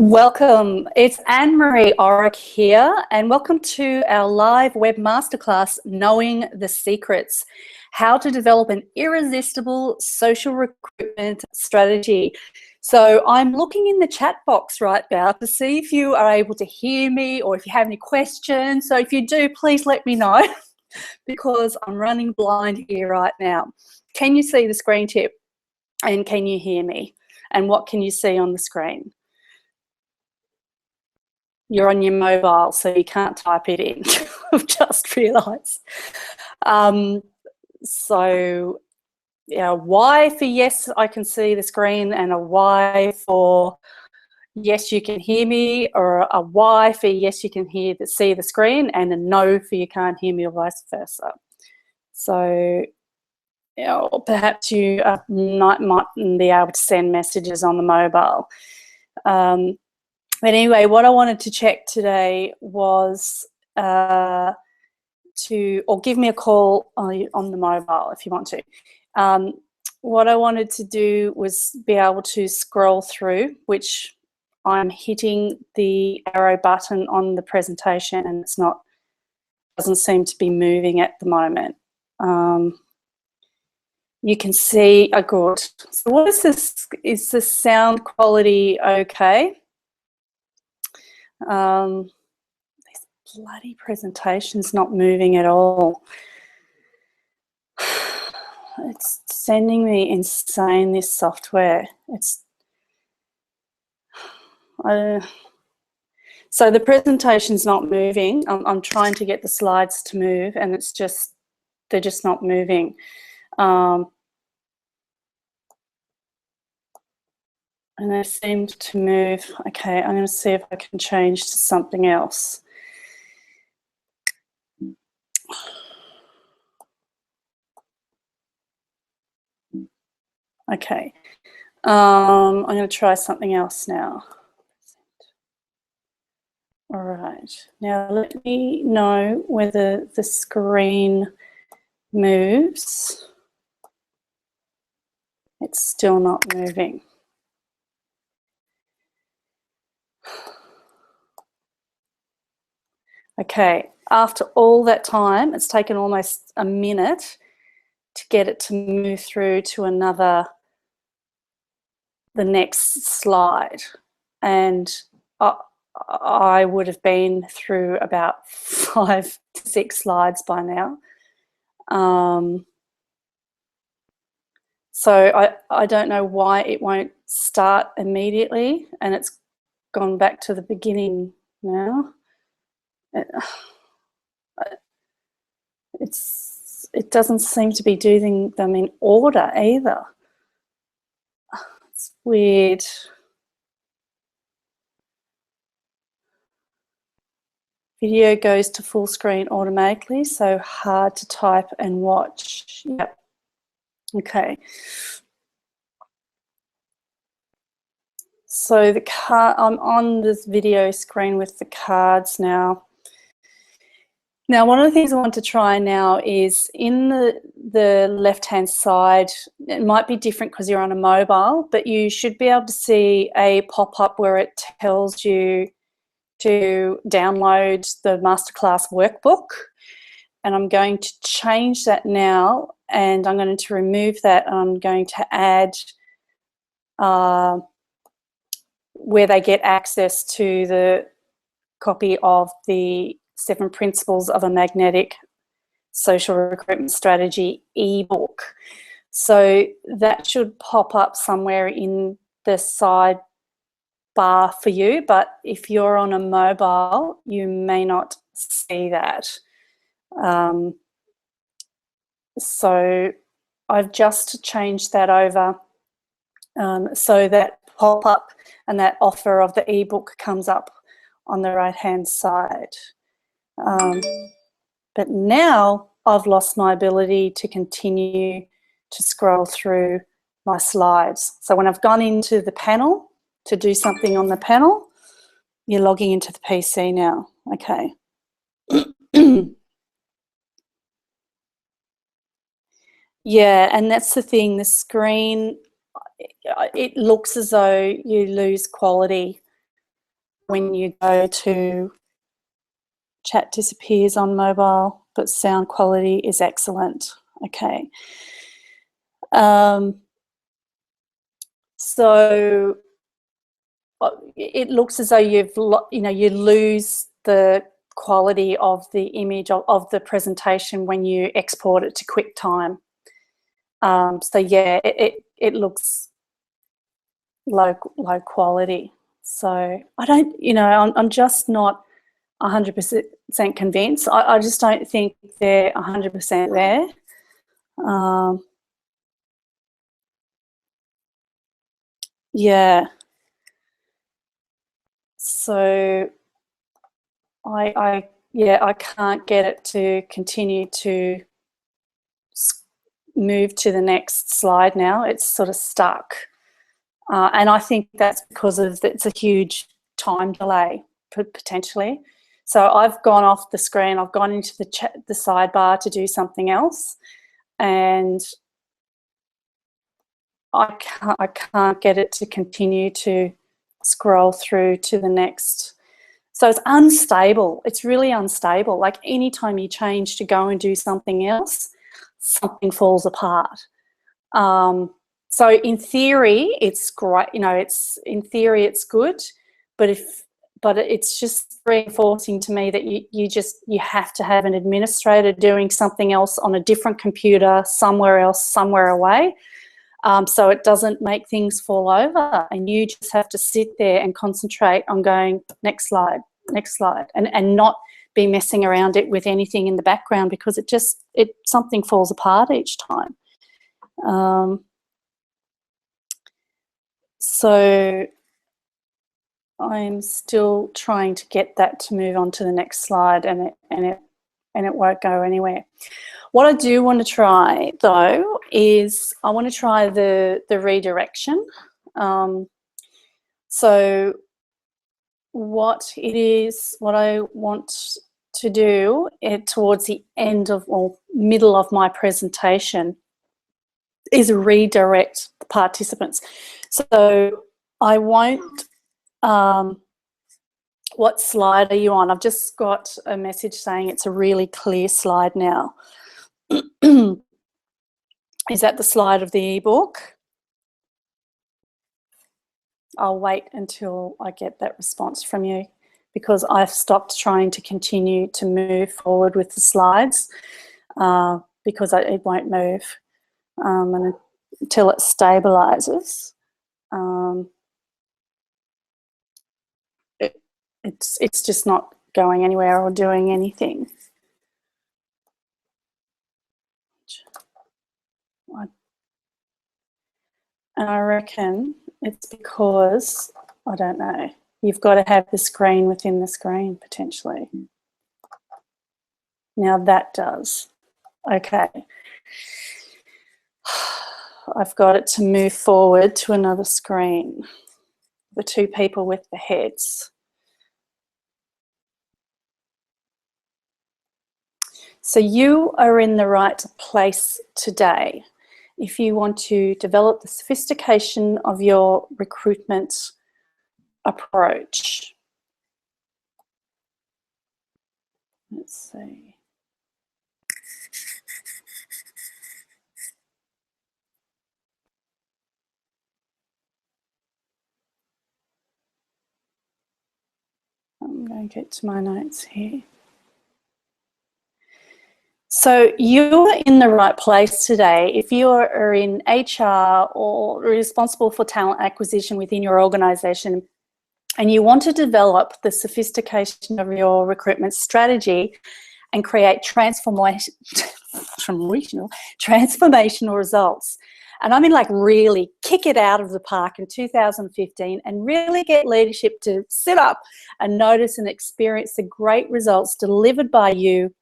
Welcome, it's Anne-Marie Orick here, and welcome to our live web masterclass, Knowing the Secrets, how to develop an irresistible social recruitment strategy. So I'm looking in the chat box right now to see if you are able to hear me or if you have any questions. So if you do, please let me know because I'm running blind here right now. Can you see the screen tip? And can you hear me? And what can you see on the screen? You're on your mobile, so you can't type it in. I've just realised. So, yeah, Y for yes, I can see the screen, and a Y for yes, you can hear me, or a Y for yes, you can see the screen, and a no for you can't hear me, or vice versa. So, you know, perhaps you mightn't be able to send messages on the mobile. But anyway, what I wanted to check today was or give me a call on the mobile if you want to. What I wanted to do was be able to scroll through, which I'm hitting the arrow button on the presentation and doesn't seem to be moving at the moment. You can see, oh good. So what is this? Is the sound quality okay? This bloody presentation's not moving at all. It's sending me insane, this software. So the presentation's not moving. I'm trying to get the slides to move, and they're just not moving. And they seemed to move. Okay, I'm going to see if I can change to something else. Okay, I'm going to try something else now. All right, now let me know whether the screen moves. It's still not moving. Okay, after all that time, it's taken almost a minute to get it to move through to the next slide. And I would have been through about 5 to 6 slides by now. So I don't know why it won't start immediately, and it's gone back to the beginning now. It doesn't seem to be doing them in order either. It's weird. Video goes to full screen automatically, so hard to type and watch. Yep. Okay. So I'm on this video screen with the cards now. Now, one of the things I want to try now is in the left-hand side, it might be different because you're on a mobile, but you should be able to see a pop-up where it tells you to download the masterclass workbook. And I'm going to change that now, and I'm going to remove that, and I'm going to add where they get access to the copy of the 7 Principles of a Magnetic Social Recruitment Strategy ebook. So that should pop up somewhere in the side bar for you, but if you're on a mobile, you may not see that. So I've just changed that over so that pop-up and that offer of the ebook comes up on the right-hand side. But now I've lost my ability to continue to scroll through my slides. So when I've gone into the panel to do something on the panel, you're logging into the PC now. Okay. Yeah, and that's the thing, the screen, it looks as though you lose quality when you go to chat disappears on mobile, but sound quality is excellent. Okay. So it looks as though you lose the quality of the image of the presentation when you export it to QuickTime. So yeah, it looks low quality. So I don't, I'm just not 100% convinced. I just don't think they're 100% there. Yeah. So I can't get it to continue to move to the next slide now. It's sort of stuck. And I think that's because it's a huge time delay, potentially. So I've gone off the screen, I've gone into the sidebar to do something else, and I can't get it to continue to scroll through to the next. So it's unstable. It's really unstable. Like anytime you change to go and do something else, something falls apart. So in theory, it's great. In theory, it's good, but it's just reinforcing to me that you have to have an administrator doing something else on a different computer somewhere else, somewhere away. So it doesn't make things fall over, and you just have to sit there and concentrate on going next slide, and not be messing around it with anything in the background, because something falls apart each time. So I'm still trying to get that to move on to the next slide, and it won't go anywhere. What I do want to try, though, is I want to try the redirection. So what I want to do towards the end of or middle of my presentation is redirect the participants. So I won't, what slide are you on? I've just got a message saying it's a really clear slide now. Is that the slide of the ebook? I'll wait until I get that response from you, because I've stopped trying to continue to move forward with the slides because it won't move and until it stabilizes. It's just not going anywhere or doing anything. And I reckon it's because, I don't know, you've got to have the screen within the screen potentially. Now that does. Okay. I've got it to move forward to another screen. The two people with the heads. So you are in the right place today if you want to develop the sophistication of your recruitment approach. Let's see. I'm going to get to my notes here. So you're in the right place today if you are in HR or responsible for talent acquisition within your organisation, and you want to develop the sophistication of your recruitment strategy and create transformational results. And I mean, like, really kick it out of the park in 2015 and really get leadership to sit up and notice and experience the great results delivered by you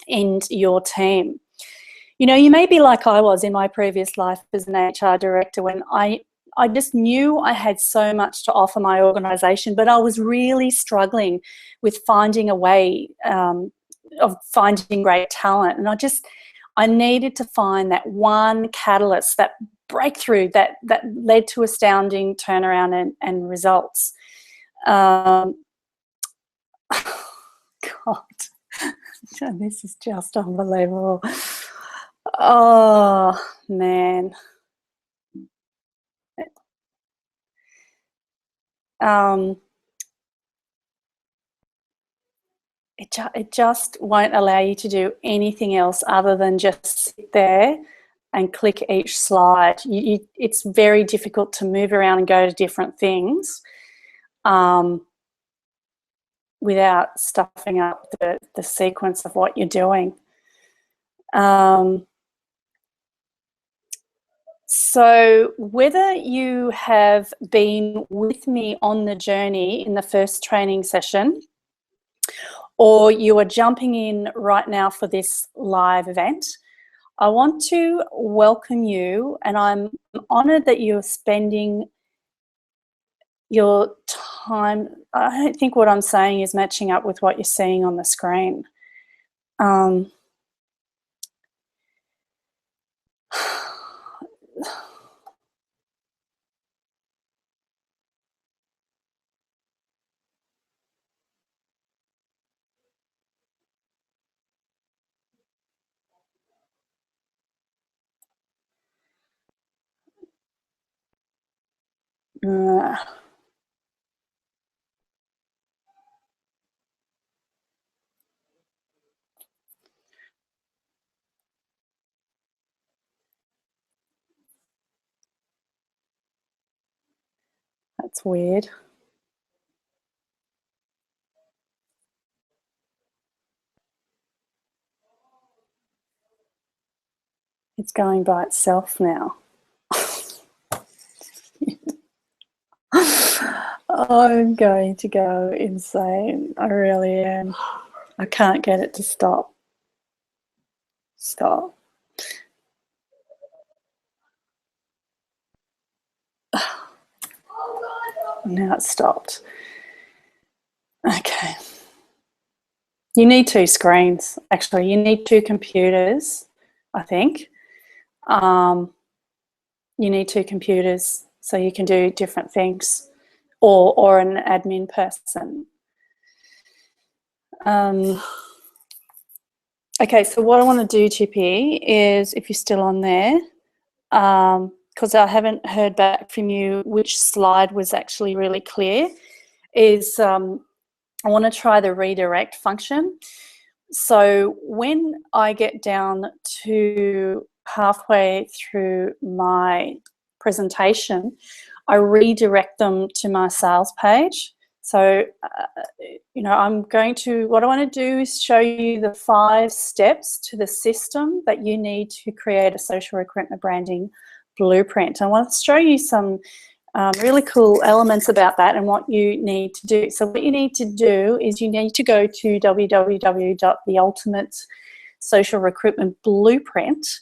and your team. You know, you may be like I was in my previous life as an HR director, when I just knew I had so much to offer my organisation, but I was really struggling with finding a way of finding great talent. And I needed to find that one catalyst, that breakthrough that led to astounding turnaround and results. God, this is just unbelievable. Oh, man. It just won't allow you to do anything else other than just sit there and click each slide. It's very difficult to move around and go to different things without stuffing up the sequence of what you're doing. So whether you have been with me on the journey in the first training session, or you are jumping in right now for this live event, I want to welcome you, and I'm honoured that you're spending your time. I don't think what I'm saying is matching up with what you're seeing on the screen. That's weird. It's going by itself now. I'm going to go insane. I really am. I can't get it to stop. Stop. Now it's stopped. Okay. You need two screens. Actually, you need two computers, I think. You need two computers so you can do different things, or an admin person. Okay, so what I want to do, Chippy, is, if you're still on there, because I haven't heard back from you which slide was actually really clear, is I want to try the redirect function. So when I get down to halfway through my presentation, I redirect them to my sales page. So, I'm going to, what I want to do is show you the 5 steps to the system that you need to create a social recruitment branding blueprint. I want to show you some really cool elements about that and what you need to do. So what you need to do is you need to go to www.theultimatesocialrecruitmentblueprint,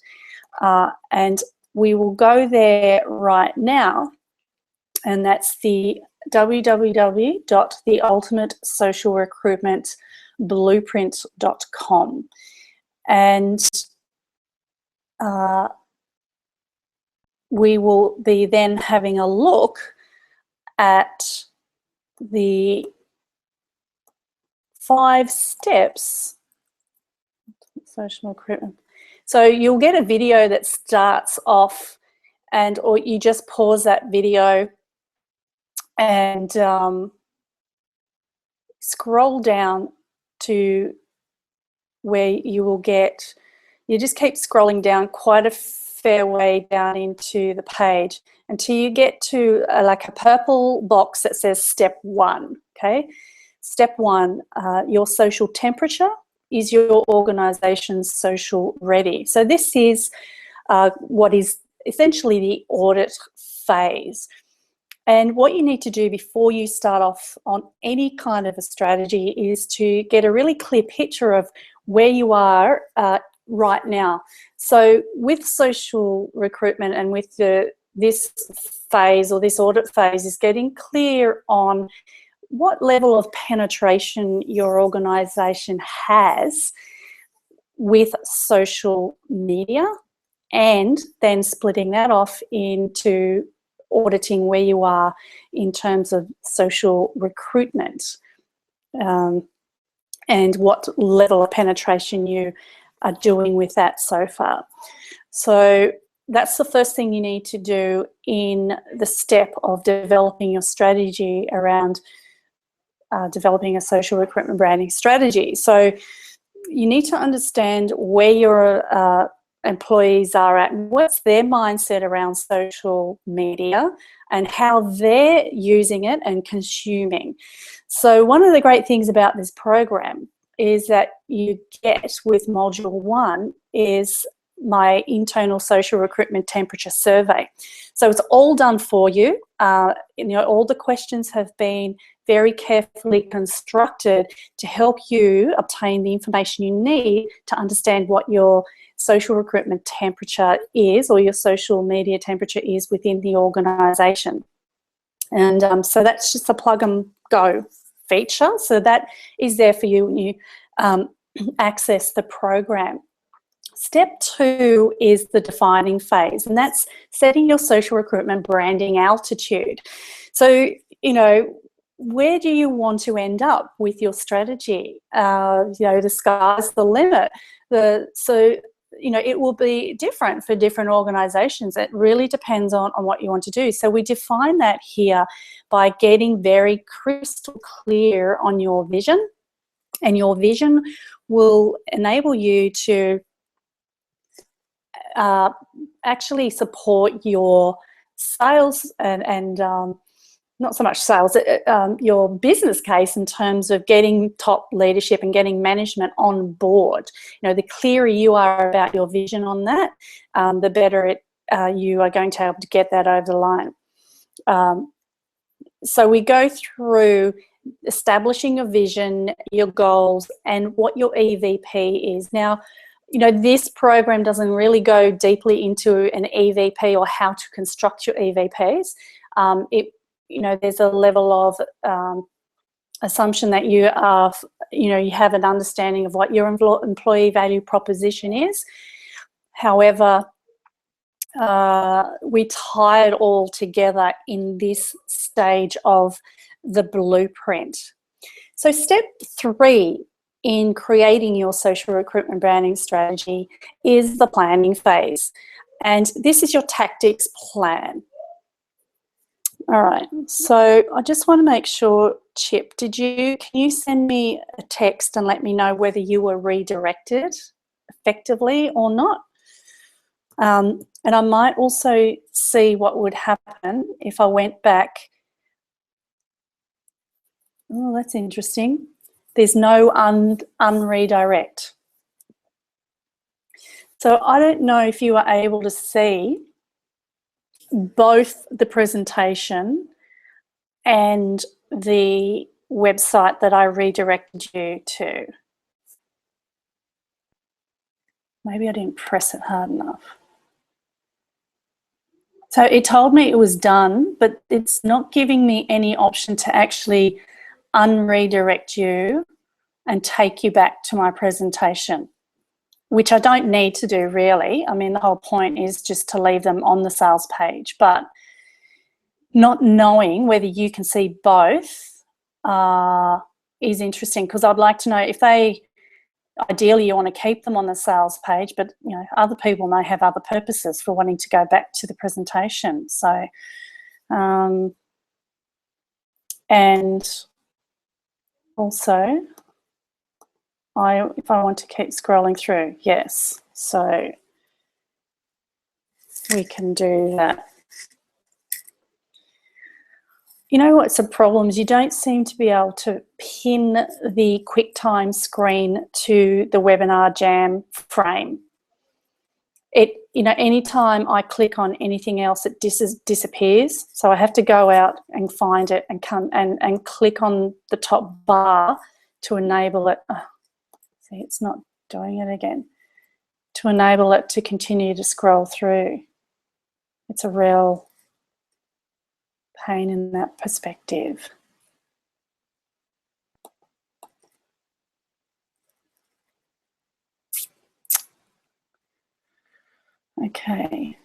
and we will go there right now, and that's the www.theultimatesocialrecruitmentblueprint.com. And we will be then having a look at the 5 steps. Social recruitment. So you'll get a video that starts off, or you just pause that video and scroll down to where you will get, you just keep scrolling down quite a fair way down into the page until you get to like a purple box that says step 1. Okay, step 1, your social temperature. Is your organization social ready? So this is what is essentially the audit phase. And what you need to do before you start off on any kind of a strategy is to get a really clear picture of where you are right now. So with social recruitment and with this phase, or this audit phase, is getting clear on what level of penetration your organisation has with social media, and then splitting that off into auditing where you are in terms of social recruitment, and what level of penetration you are doing with that so far. So that's the first thing you need to do in the step of developing your strategy around developing a social recruitment branding strategy. So you need to understand where your employees are at and what's their mindset around social media and how they're using it and consuming. So one of the great things about this program is that you get with Module 1 is my internal social recruitment temperature survey. So it's all done for you. All the questions have been very carefully constructed to help you obtain the information you need to understand what your social recruitment temperature is, or your social media temperature is within the organisation. And so that's just a plug and go feature. So that is there for you when you access the program. Step 2 is the defining phase, and that's setting your social recruitment branding altitude. So, where do you want to end up with your strategy? The sky's the limit. It will be different for different organisations. It really depends on what you want to do. So we define that here by getting very crystal clear on your vision, and your vision will enable you to actually support your sales and not so much sales, your business case in terms of getting top leadership and getting management on board. The clearer you are about your vision on that, the better you are going to be able to get that over the line. So we go through establishing your vision, your goals, and what your EVP is. Now, this program doesn't really go deeply into an EVP or how to construct your EVPs. There's a level of assumption that you have an understanding of what your employee value proposition is. However, we tie it all together in this stage of the blueprint. So step 3 in creating your social recruitment branding strategy is the planning phase. And this is your tactics plan. All right, so I just want to make sure, Chip, can you send me a text and let me know whether you were redirected effectively or not? And I might also see what would happen if I went back. Oh, that's interesting. There's no unredirect. So I don't know if you are able to see both the presentation and the website that I redirected you to. Maybe I didn't press it hard enough. So it told me it was done, but it's not giving me any option to actually unredirect you and take you back to my presentation, which I don't need to do really. I mean, the whole point is just to leave them on the sales page, but not knowing whether you can see both is interesting, because I'd like to know if ideally you want to keep them on the sales page, but other people may have other purposes for wanting to go back to the presentation. So, and also, if I want to keep scrolling through, yes, so we can do that. You know what's the problem is you don't seem to be able to pin the QuickTime screen to the Webinar Jam frame. Anytime I click on anything else, it disappears. So I have to go out and find it and come and click on the top bar to enable it. Oh, see, it's not doing it again. To enable it to continue to scroll through. It's a real pain in that perspective. Okay.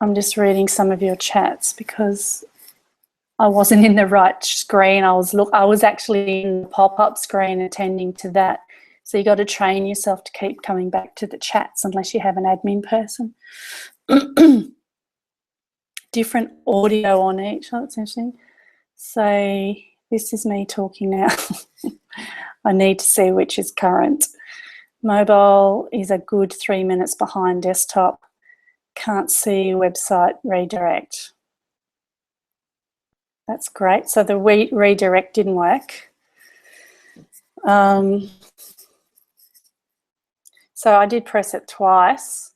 I'm just reading some of your chats because I wasn't in the right screen. I was actually in the pop-up screen attending to that. So you got to train yourself to keep coming back to the chats unless you have an admin person. Different audio on each. Oh, that's interesting. So this is me talking now. I need to see which is current. Mobile is a good 3 minutes behind desktop. Can't see website redirect. That's great. So the redirect didn't work. So I did press it twice.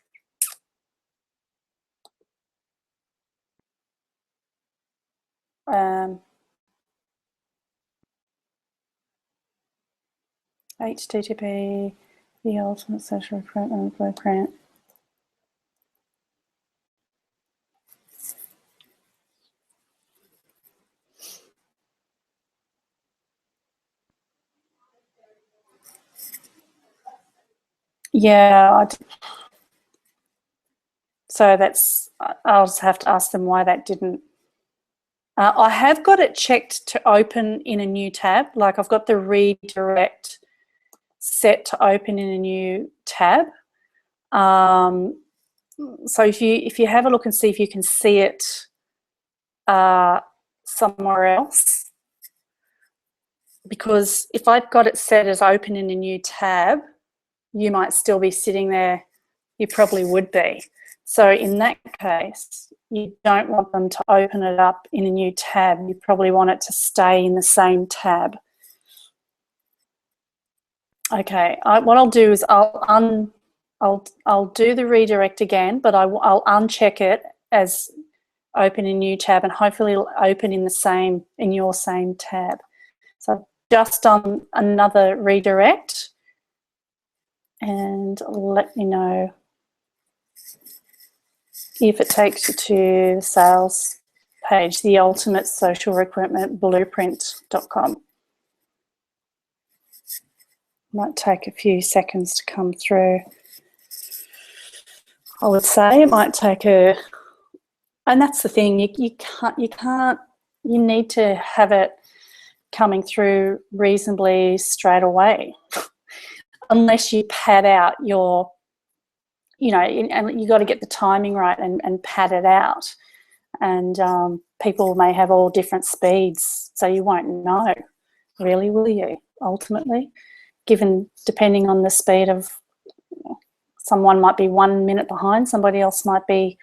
HTTP, the ultimate social recruitment blueprint. Yeah, so that's, I'll just have to ask them why that didn't. I have got it checked to open in a new tab. Like I've got the redirect set to open in a new tab. So if you have a look and see if you can see it somewhere else, because if I've got it set as open in a new tab, you might still be sitting there. You probably would be. So in that case, you don't want them to open it up in a new tab. You probably want it to stay in the same tab. Okay, what I'll do is I'll do the redirect again, but I'll uncheck it as open a new tab, and hopefully it'll open in your same tab. So I've just done another redirect, and let me know if it takes you to the sales page, the ultimate social recruitment blueprint.com. Might take a few seconds to come through. I would say it might take and that's the thing, you need to have it coming through reasonably straight away, unless you pad out your, and you got to get the timing right and pad it out. And people may have all different speeds, so you won't know, really, will you, ultimately? Depending on the speed of, someone might be 1 minute behind, somebody else might be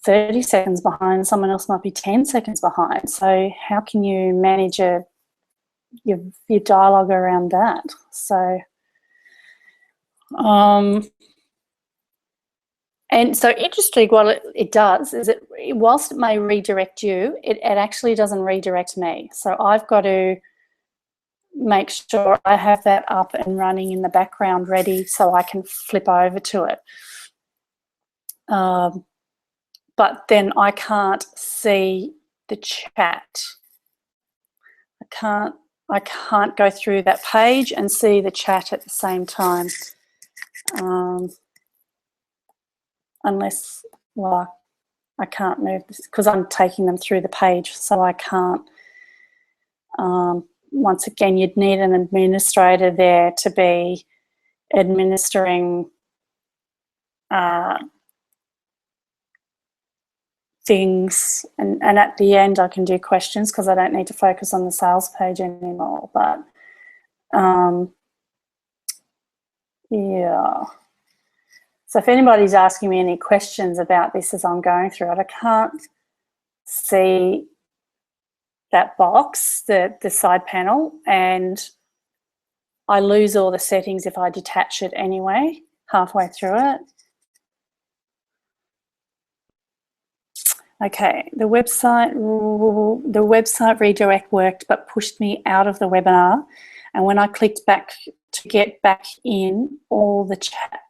30 seconds behind, someone else might be 10 seconds behind. So how can you manage your dialogue around that? So, and so interesting, what it does is whilst it may redirect you, it actually doesn't redirect me. So I've got to make sure I have that up and running in the background ready so I can flip over to it. But then I can't see the chat. I can't go through that page and see the chat at the same time. Unless, well, I can't move this because I'm taking them through the page, so I can't. Once again, you'd need an administrator there to be administering things, and at the end I can do questions because I don't need to focus on the sales page anymore. But yeah. So if anybody's asking me any questions about this as I'm going through it, I can't see that box, the side panel, and I lose all the settings if I detach it anyway, halfway through it. Okay, the website redirect worked but pushed me out of the webinar, and when I clicked back to get back in, all the chat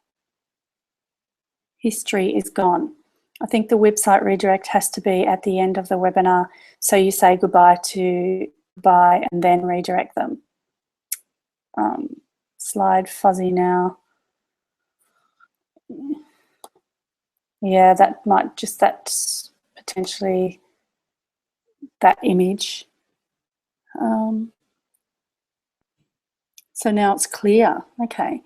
history is gone. I think the website redirect has to be at the end of the webinar, so you say goodbye and then redirect them. Slide fuzzy now. Yeah, that might just, potentially that image. So now it's clear. Okay.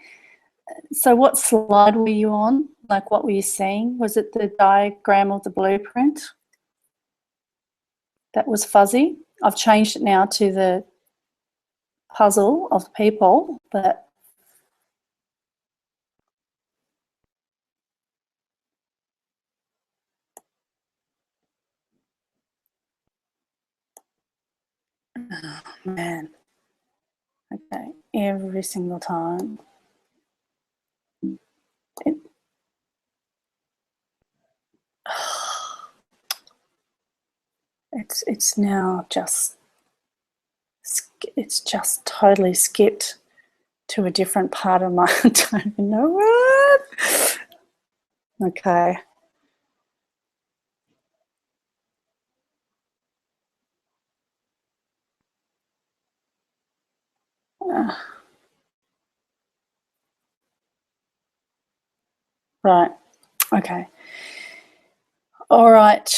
So what slide were you on? Like, what were you seeing? Was it the diagram of the blueprint that was fuzzy? I've changed it now to the puzzle of people, but oh, man. Okay, every single time. It's now just, it's just totally skipped to a different part of my, I don't even know what. Okay. Right. Okay. All right.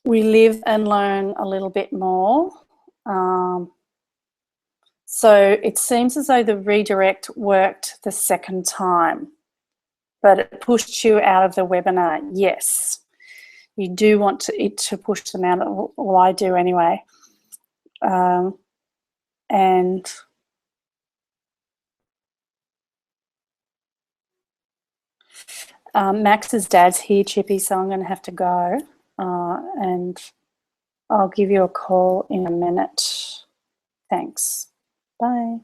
We live and learn a little bit more. So it seems as though the redirect worked the second time, but it pushed you out of the webinar. Yes, you do want it to push them out. Well, I do anyway. And Max's dad's here, Chippy, so I'm going to have to go, and I'll give you a call in a minute. Thanks. Bye.